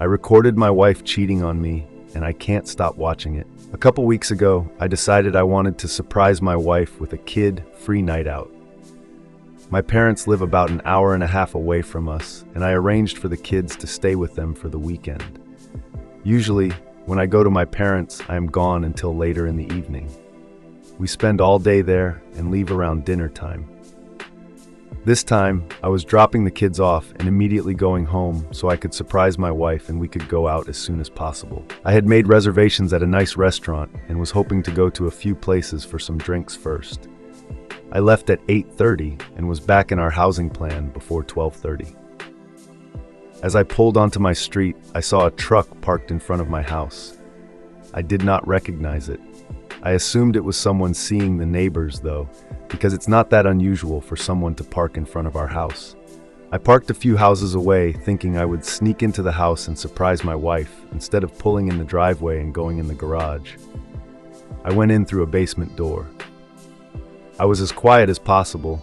I recorded my wife cheating on me, and I can't stop watching it. A couple weeks ago, I decided I wanted to surprise my wife with a kid-free night out. My parents live about an hour and a half away from us, and I arranged for the kids to stay with them for the weekend. Usually, when I go to my parents', I am gone until later in the evening. We spend all day there and leave around dinner time. This time, I was dropping the kids off and immediately going home so I could surprise my wife and we could go out as soon as possible. I had made reservations at a nice restaurant and was hoping to go to a few places for some drinks first. I left at 8:30 and was back in our housing plan before 12:30. As I pulled onto my street, I saw a truck parked in front of my house. I did not recognize it. I assumed it was someone seeing the neighbors, though, because it's not that unusual for someone to park in front of our house. I parked a few houses away, thinking I would sneak into the house and surprise my wife, instead of pulling in the driveway and going in the garage. I went in through a basement door. I was as quiet as possible,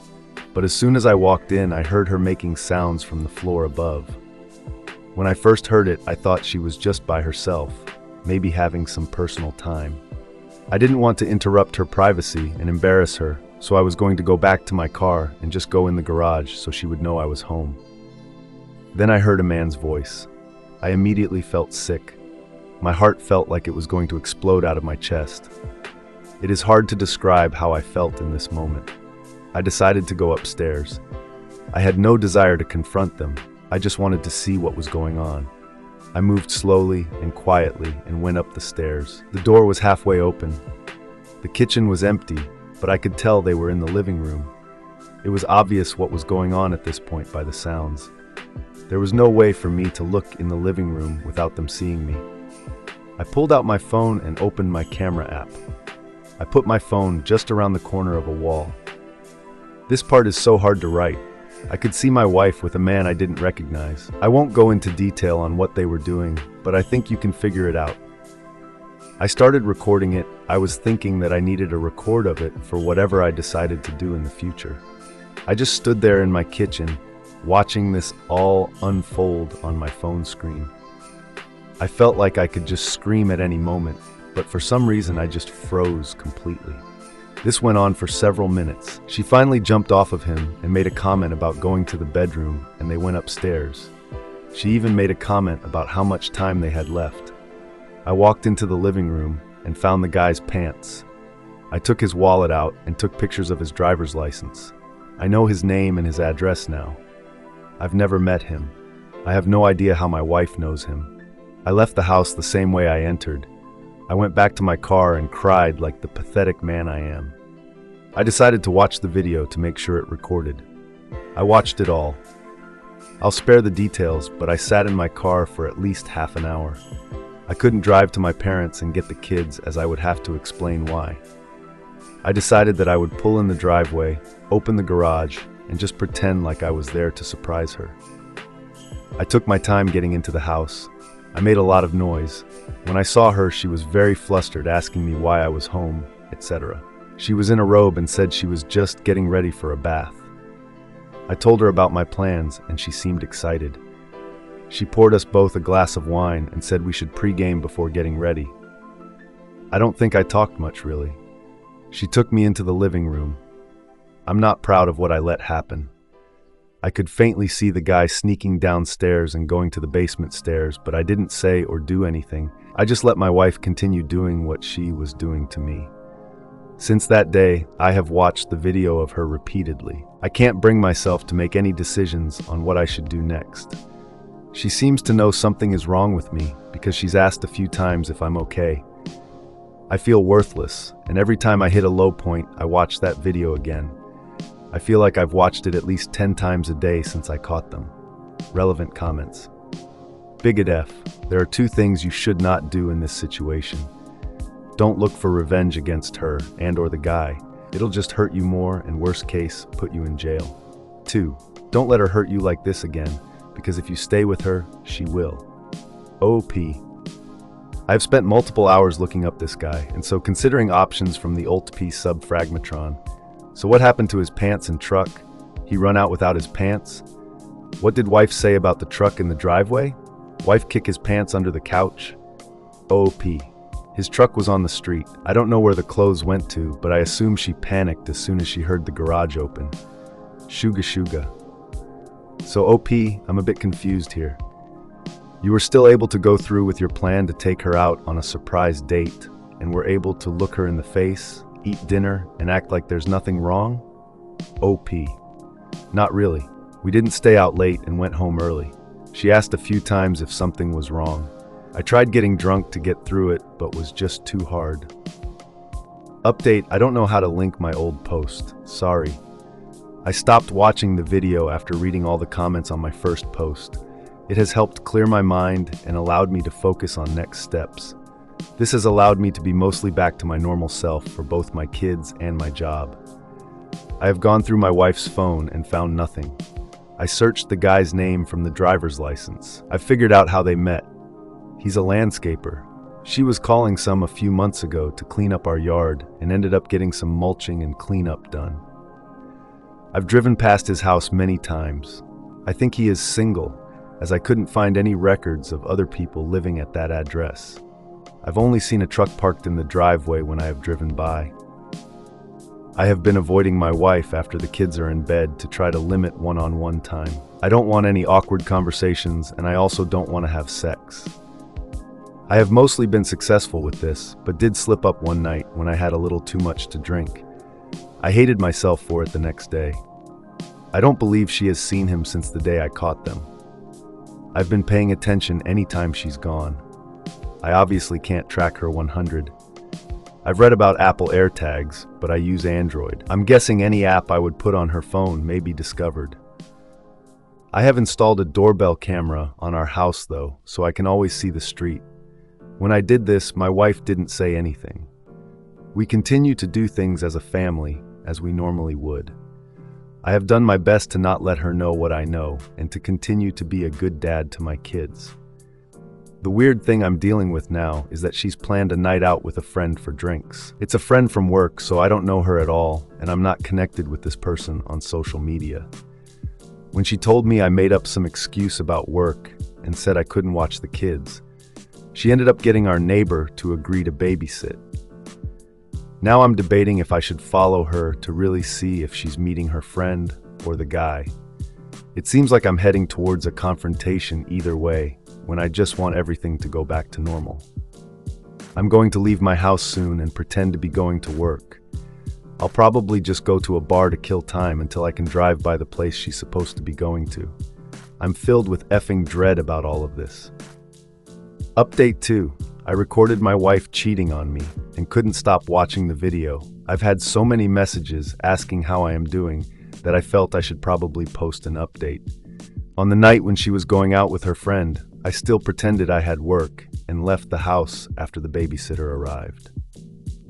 but as soon as I walked in, I heard her making sounds from the floor above. When I first heard it, I thought she was just by herself, maybe having some personal time. I didn't want to interrupt her privacy and embarrass her, so I was going to go back to my car and just go in the garage so she would know I was home. Then I heard a man's voice. I immediately felt sick. My heart felt like it was going to explode out of my chest. It is hard to describe how I felt in this moment. I decided to go upstairs. I had no desire to confront them. I just wanted to see what was going on. I moved slowly and quietly and went up the stairs. The door was halfway open. The kitchen was empty, but I could tell they were in the living room. It was obvious what was going on at this point by the sounds. There was no way for me to look in the living room without them seeing me. I pulled out my phone and opened my camera app. I put my phone just around the corner of a wall. This part is so hard to write. I could see my wife with a man I didn't recognize. I won't go into detail on what they were doing, but I think you can figure it out. I started recording it. I was thinking that I needed a record of it for whatever I decided to do in the future. I just stood there in my kitchen, watching this all unfold on my phone screen. I felt like I could just scream at any moment, but for some reason I just froze completely. This went on for several minutes. She finally jumped off of him and made a comment about going to the bedroom, and they went upstairs. She even made a comment about how much time they had left. I walked into the living room and found the guy's pants. I took his wallet out and took pictures of his driver's license. I know his name and his address now. I've never met him. I have no idea how my wife knows him. I left the house the same way I entered. I went back to my car and cried like the pathetic man I am. I decided to watch the video to make sure it recorded. I watched it all. I'll spare the details, but I sat in my car for at least half an hour. I couldn't drive to my parents and get the kids as I would have to explain why. I decided that I would pull in the driveway, open the garage, and just pretend like I was there to surprise her. I took my time getting into the house. I made a lot of noise. When I saw her, she was very flustered, asking me why I was home, etc. She was in a robe and said she was just getting ready for a bath. I told her about my plans, and she seemed excited. She poured us both a glass of wine and said we should pre-game before getting ready. I don't think I talked much, really. She took me into the living room. I'm not proud of what I let happen. I could faintly see the guy sneaking downstairs and going to the basement stairs, but I didn't say or do anything. I just let my wife continue doing what she was doing to me. Since that day, I have watched the video of her repeatedly. I can't bring myself to make any decisions on what I should do next. She seems to know something is wrong with me because she's asked a few times if I'm okay. I feel worthless, and every time I hit a low point, I watch that video again. I feel like I've watched it at least 10 times a day since I caught them. Relevant comments. Bigot F. There are two things you should not do in this situation. Don't look for revenge against her and/or the guy. It'll just hurt you more and, worst case, put you in jail. 2. Don't let her hurt you like this again, because if you stay with her, she will. OP. I've spent multiple hours looking up this guy, and so considering options from the Alt-P sub-Fragmatron. So what happened to his pants and truck? He run out without his pants? What did wife say about the truck in the driveway? Wife kick his pants under the couch. OP. His truck was on the street. I don't know where the clothes went to, but I assume she panicked as soon as she heard the garage open. Shuga shuga. So OP, I'm a bit confused here. You were still able to go through with your plan to take her out on a surprise date, and were able to look her in the face, eat dinner, and act like there's nothing wrong? OP. Not really. We didn't stay out late and went home early. She asked a few times if something was wrong. I tried getting drunk to get through it, but was just too hard. Update, I don't know how to link my old post. Sorry. I stopped watching the video after reading all the comments on my first post. It has helped clear my mind and allowed me to focus on next steps. This has allowed me to be mostly back to my normal self for both my kids and my job. I have gone through my wife's phone and found nothing. I searched the guy's name from the driver's license. I figured out how they met. He's a landscaper. She was calling some a few months ago to clean up our yard and ended up getting some mulching and cleanup done. I've driven past his house many times. I think he is single, as I couldn't find any records of other people living at that address. I've only seen a truck parked in the driveway when I have driven by. I have been avoiding my wife after the kids are in bed to try to limit one-on-one time. I don't want any awkward conversations, and I also don't want to have sex. I have mostly been successful with this, but did slip up one night when I had a little too much to drink. I hated myself for it the next day. I don't believe she has seen him since the day I caught them. I've been paying attention anytime she's gone. I obviously can't track her 100. I've read about Apple AirTags, but I use Android. I'm guessing any app I would put on her phone may be discovered. I have installed a doorbell camera on our house though, so I can always see the street. When I did this, my wife didn't say anything. We continue to do things as a family, as we normally would. I have done my best to not let her know what I know, and to continue to be a good dad to my kids. The weird thing I'm dealing with now is that she's planned a night out with a friend for drinks. It's a friend from work, so I don't know her at all, and I'm not connected with this person on social media. When she told me I made up some excuse about work and said I couldn't watch the kids, she ended up getting our neighbor to agree to babysit. Now I'm debating if I should follow her to really see if she's meeting her friend or the guy. It seems like I'm heading towards a confrontation either way, when I just want everything to go back to normal. I'm going to leave my house soon and pretend to be going to work. I'll probably just go to a bar to kill time until I can drive by the place she's supposed to be going to. I'm filled with effing dread about all of this. Update 2. I recorded my wife cheating on me and couldn't stop watching the video. I've had so many messages asking how I am doing that I felt I should probably post an update. On the night when she was going out with her friend, I still pretended I had work and left the house after the babysitter arrived.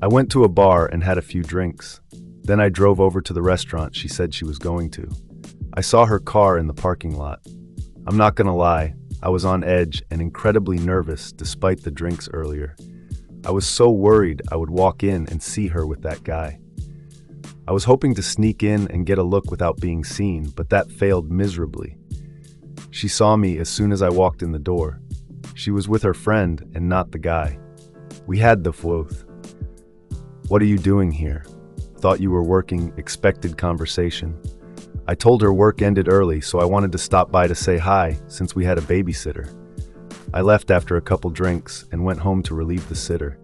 I went to a bar and had a few drinks. Then I drove over to the restaurant she said she was going to. I saw her car in the parking lot. I'm not gonna lie, I was on edge and incredibly nervous despite the drinks earlier. I was so worried I would walk in and see her with that guy. I was hoping to sneak in and get a look without being seen, but that failed miserably. She saw me as soon as I walked in the door. She was with her friend and not the guy. We had the fwooth. "What are you doing here? Thought you were working," expected conversation. I told her work ended early, so I wanted to stop by to say hi since we had a babysitter. I left after a couple drinks and went home to relieve the sitter.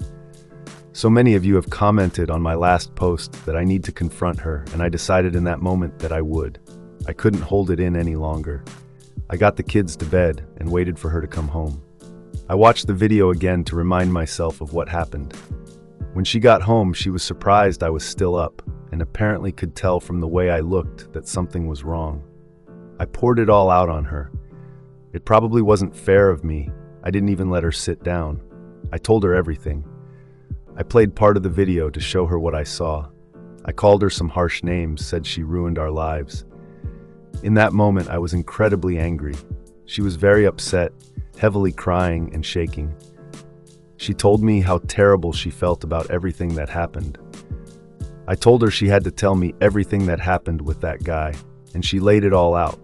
So many of you have commented on my last post that I need to confront her, and I decided in that moment that I would. I couldn't hold it in any longer. I got the kids to bed and waited for her to come home. I watched the video again to remind myself of what happened. When she got home, she was surprised I was still up, and apparently could tell from the way I looked that something was wrong. I poured it all out on her. It probably wasn't fair of me. I didn't even let her sit down. I told her everything. I played part of the video to show her what I saw. I called her some harsh names, said she ruined our lives. In that moment, I was incredibly angry. She was very upset, heavily crying and shaking. She told me how terrible she felt about everything that happened. I told her she had to tell me everything that happened with that guy, and she laid it all out.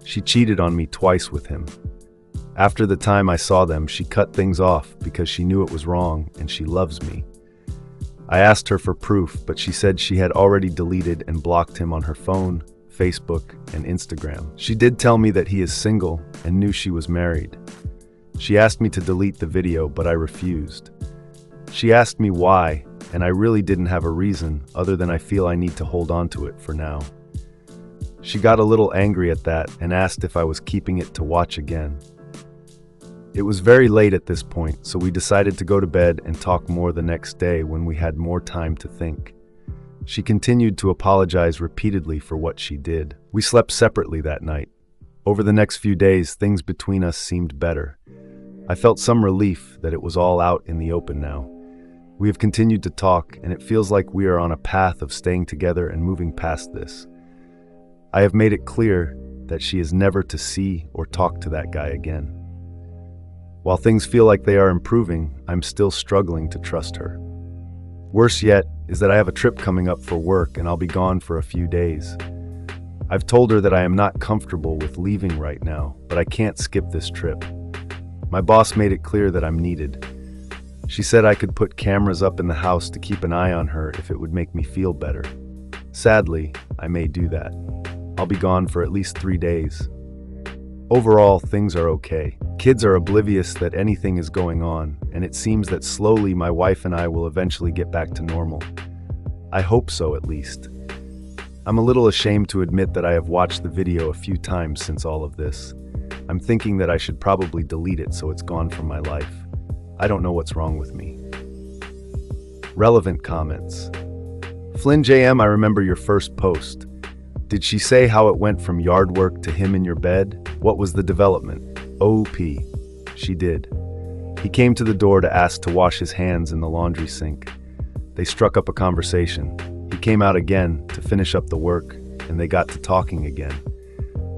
She cheated on me twice with him. After the time I saw them, she cut things off because she knew it was wrong and she loves me. I asked her for proof, but she said she had already deleted and blocked him on her phone, Facebook, and Instagram. She did tell me that he is single and knew she was married. She asked me to delete the video, but I refused. She asked me why, and I really didn't have a reason other than I feel I need to hold on to it for now. She got a little angry at that and asked if I was keeping it to watch again. It was very late at this point, so we decided to go to bed and talk more the next day when we had more time to think. She continued to apologize repeatedly for what she did. We slept separately that night. Over the next few days, things between us seemed better. I felt some relief that it was all out in the open now. We have continued to talk, and it feels like we are on a path of staying together and moving past this. I have made it clear that she is never to see or talk to that guy again. While things feel like they are improving, I'm still struggling to trust her. Worse yet is that I have a trip coming up for work and I'll be gone for a few days. I've told her that I am not comfortable with leaving right now, but I can't skip this trip. My boss made it clear that I'm needed. She said I could put cameras up in the house to keep an eye on her if it would make me feel better. Sadly, I may do that. I'll be gone for at least 3 days. Overall, things are okay. Kids are oblivious that anything is going on, and it seems that slowly my wife and I will eventually get back to normal. I hope so, at least. I'm a little ashamed to admit that I have watched the video a few times since all of this. I'm thinking that I should probably delete it so it's gone from my life. I don't know what's wrong with me. Relevant comments. Flynn JM, I remember your first post. Did she say how it went from yard work to him in your bed? What was the development? OP. She did. He came to the door to ask to wash his hands in the laundry sink. They struck up a conversation. He came out again to finish up the work, and they got to talking again.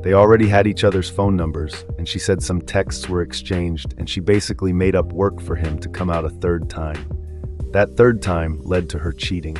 They already had each other's phone numbers, and she said some texts were exchanged, and she basically made up work for him to come out a third time. That third time led to her cheating.